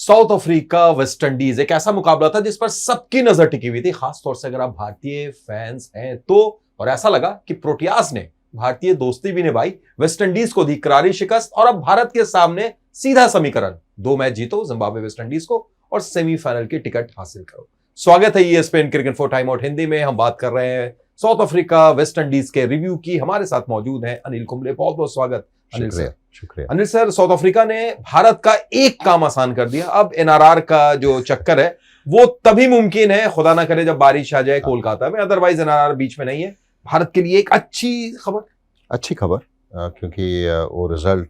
South Africa West Indies एक ऐसा मुकाबला था जिस पर सबकी नजर टिकी हुई थी, खासतौर से अगर आप भारतीय फैंस हैं तो। और ऐसा लगा कि प्रोटियाज ने भारतीय दोस्ती भी निभाई, वेस्ट इंडीज को दी करारी शिकस्त और अब भारत के सामने सीधा समीकरण, 2 मैच जीतो जिम्बाब्वे वेस्ट इंडीज को और सेमीफाइनल की टिकट हासिल करो। स्वागत है ESPN cricket for time out Hindi में। हम बात कर रहे हैं साउथ अफ्रीका वेस्ट इंडीज के रिव्यू की। हमारे साथ मौजूद हैं अनिल कुंबले। बहुत बहुत स्वागत अनिल सर। शुक्रिया। अनिल सर, साउथ अफ्रीका ने भारत का एक काम आसान कर दिया। अब NRR का जो चक्कर है वो तभी मुमकिन है, खुदा ना करे, जब बारिश आ जाए कोलकाता में, अदरवाइज NRR बीच में नहीं है। भारत के लिए एक अच्छी खबर क्योंकि वो रिजल्ट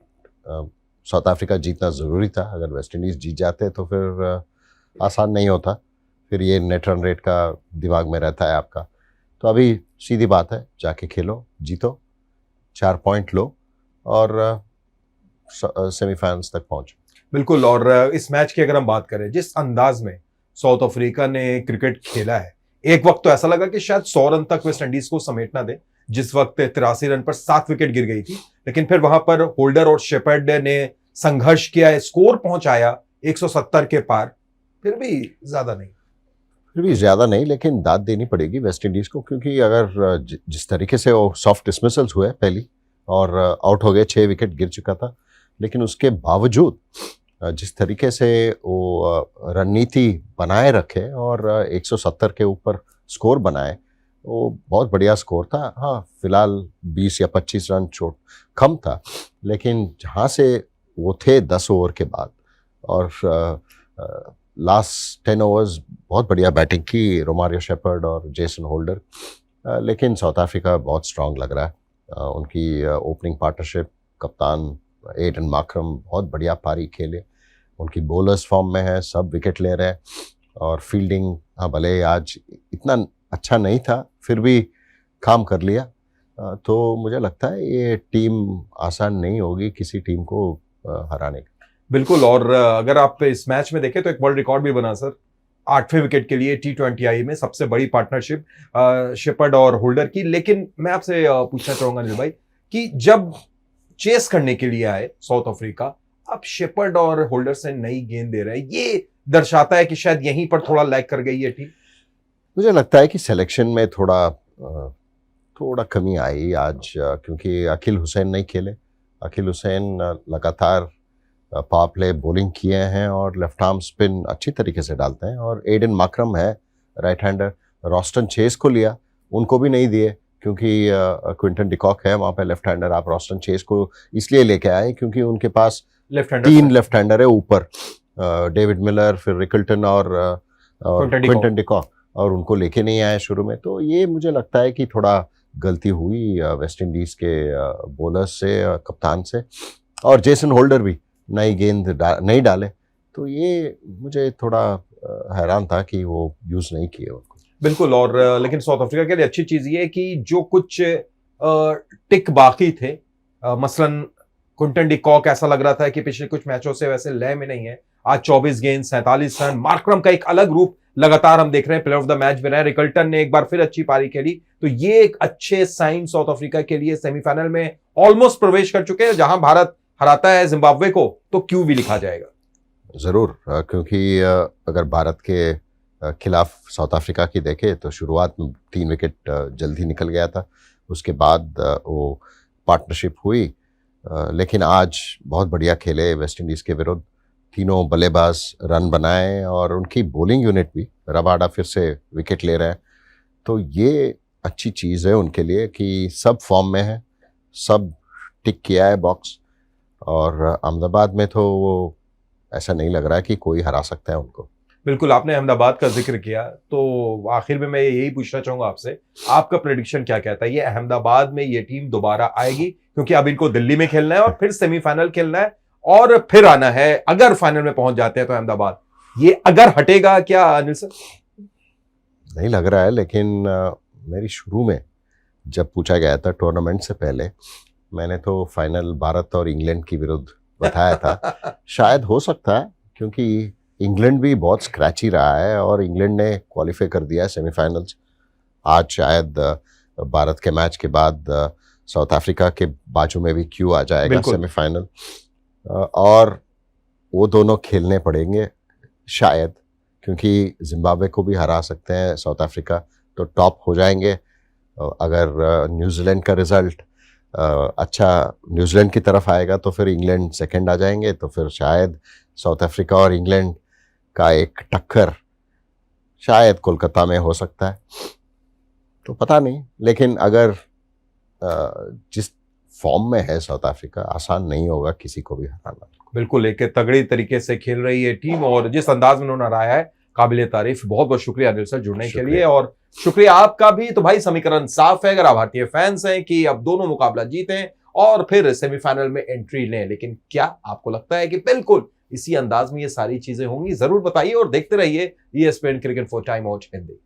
साउथ अफ्रीका जीतना ज़रूरी था। अगर वेस्ट इंडीज़ जीत जाते तो फिर आसान नहीं होता, फिर ये नेट रन रेट का दिमाग में रहता है आपका। तो अभी सीधी बात है, जाके खेलो, जीतो, 4 पॉइंट लो और सेमीफाइनल्स तक पहुंचो। बिल्कुल। और इस मैच की अगर हम बात करें, जिस अंदाज में साउथ अफ्रीका ने क्रिकेट खेला है, एक वक्त तो ऐसा लगा कि शायद 100 रन तक वेस्ट इंडीज को समेटना दे, जिस वक्त 83 रन पर 7 विकेट गिर गई थी। लेकिन फिर वहां पर होल्डर और शेपर्ड ने संघर्ष किया, स्कोर पहुंचाया 170 के पार। फिर भी ज्यादा नहीं, लेकिन दाद देनी पड़ेगी वेस्ट इंडीज को, क्योंकि अगर जिस तरीके से वो सॉफ्ट डिसमिसल्स हुए पहली और आउट हो गए, 6 विकेट गिर चुका था, लेकिन उसके बावजूद जिस तरीके से वो रणनीति बनाए रखे और 170 के ऊपर स्कोर बनाए, वो बहुत बढ़िया स्कोर था। हाँ, फिलहाल 20 या 25 रन चोट कम था, लेकिन जहाँ से वो थे 10 ओवर के बाद और लास्ट 10 ओवर्स बहुत बढ़िया बैटिंग की रोमारियो शेपर्ड और जेसन होल्डर। लेकिन साउथ अफ्रीका बहुत स्ट्रांग लग रहा है। उनकी ओपनिंग पार्टनरशिप, कप्तान एडन मार्क्रम बहुत बढ़िया पारी खेले, उनकी बॉलर्स फॉर्म में है, सब विकेट ले रहे हैं और फील्डिंग, हाँ भले आज इतना अच्छा नहीं था, फिर भी काम कर लिया। तो मुझे लगता है ये टीम आसान नहीं होगी किसी टीम को हराने का। बिल्कुल। और अगर आप इस मैच में देखें तो एक वर्ल्ड रिकॉर्ड भी बना सर, 8वें विकेट के लिए T20I में सबसे बड़ी पार्टनरशिप शेपर्ड और होल्डर की। लेकिन मैं आपसे पूछना चाहूंगा अनिल भाई कि जब चेस करने के लिए आए साउथ अफ्रीका, अब शेपर्ड और होल्डर से नई गेंद दे रहे हैं, ये दर्शाता है कि शायद यहीं पर थोड़ा लैग कर गई है टीम। मुझे लगता है कि सिलेक्शन में थोड़ा कमी आई आज, क्योंकि अकील हुसैन नहीं खेले। अकील हुसैन लगातार पावर प्ले बॉलिंग किए हैं और लेफ्ट आर्म स्पिन अच्छी तरीके से डालते हैं, और एडन मार्क्रम है राइट हैंडर। रॉस्टन चेस को लिया, उनको भी नहीं दिए क्योंकि क्विंटन डिकॉक है वहाँ पे लेफ्ट हैंडर। आप रॉस्टन चेस को इसलिए लेके आए क्योंकि उनके पास 3 लेफ्ट हैंडर है ऊपर, डेविड मिलर, फिर रिकल्टन और क्विंटन डिकॉक, और उनको लेके नहीं आए शुरू में। तो ये मुझे लगता है कि थोड़ा गलती हुई वेस्ट इंडीज के बॉलर्स से, कप्तान से, और जेसन होल्डर भी नई गेंद नहीं डाले। तो ये मुझे थोड़ा हैरान था कि वो यूज नहीं किए उनको। बिल्कुल। और लेकिन साउथ अफ्रीका के लिए अच्छी चीज ये है कि जो कुछ टिक बाकी थे, मसलन क्विंटन डिकॉक ऐसा लग रहा था कि पिछले कुछ मैचों से वैसे लय में नहीं है। आज 24 गेंद 47 रन, मार्क्रम का एक अलग रूप लगातार हम देख रहे हैं, प्लेयर ऑफ द मैच बना है। रिकल्टन ने एक बार फिर अच्छी पारी खेली। तो ये एक अच्छे साइन साउथ अफ्रीका के लिए, सेमीफाइनल में ऑलमोस्ट प्रवेश कर चुके हैं। जहां भारत हराता है जिम्बाब्वे को तो क्यू भी लिखा जाएगा जरूर, क्योंकि अगर भारत के खिलाफ साउथ अफ्रीका की देखे तो शुरुआत में 3 विकेट जल्दी निकल गया था, उसके बाद वो पार्टनरशिप हुई। लेकिन आज बहुत बढ़िया खेले वेस्ट इंडीज़ के विरुद्ध, तीनों बल्लेबाज रन बनाए और उनकी बॉलिंग यूनिट भी, रबाडा फिर से विकेट ले रहे हैं। तो ये अच्छी चीज़ है उनके लिए कि सब फॉर्म में है, सब टिक किया है बॉक्स। और अहमदाबाद में तो वो ऐसा नहीं लग रहा है कि कोई हरा सकता है उनको। बिल्कुल। आपने अहमदाबाद का जिक्र किया तो आखिर में मैं यही पूछना चाहूंगा आपसे, आपका प्रेडिक्शन क्या कहता है? ये अहमदाबाद में ये टीम दोबारा आएगी? क्योंकि अब इनको दिल्ली में खेलना है और फिर सेमीफाइनल खेलना है और फिर आना है। अगर फाइनल में पहुंच जाते हैं तो अहमदाबाद, ये अगर हटेगा क्या अनिल सर? नहीं लग रहा है, लेकिन मेरी शुरू में जब पूछा गया था टूर्नामेंट से पहले, मैंने तो फाइनल भारत और इंग्लैंड के विरुद्ध बताया था। शायद हो सकता है, क्योंकि इंग्लैंड भी बहुत स्क्रैची रहा है और इंग्लैंड ने क्वालिफाई कर दिया है सेमीफाइनल्स। आज शायद भारत के मैच के बाद साउथ अफ्रीका के बाजू में भी क्यू आ जाएगा सेमीफाइनल, और वो दोनों खेलने पड़ेंगे शायद, क्योंकि जिम्बाब्वे को भी हरा सकते हैं साउथ अफ्रीका, तो टॉप हो जाएंगे। अगर न्यूजीलैंड का रिजल्ट अच्छा न्यूजीलैंड की तरफ आएगा तो फिर इंग्लैंड सेकंड आ जाएंगे, तो फिर शायद साउथ अफ्रीका और इंग्लैंड का एक टक्कर शायद कोलकाता में हो सकता है, तो पता नहीं। लेकिन अगर जिस फॉर्म में है साउथ अफ्रीका, आसान नहीं होगा किसी को भी हराना। बिल्कुल, एक तगड़ी तरीके से खेल रही है टीम और जिस अंदाज में उन्होंने हराया है, काबिले तारीफ। बहुत बहुत शुक्रिया अनिल सर जुड़ने के लिए, और शुक्रिया आपका भी। तो भाई समीकरण साफ है, अगर आप भारतीय फैंस हैं, कि अब दोनों मुकाबला जीतें और फिर सेमीफाइनल में एंट्री लें। लेकिन क्या आपको लगता है कि बिल्कुल इसी अंदाज में ये सारी चीजें होंगी? जरूर बताइए और देखते रहिए ESPN cricket for time out Hindi.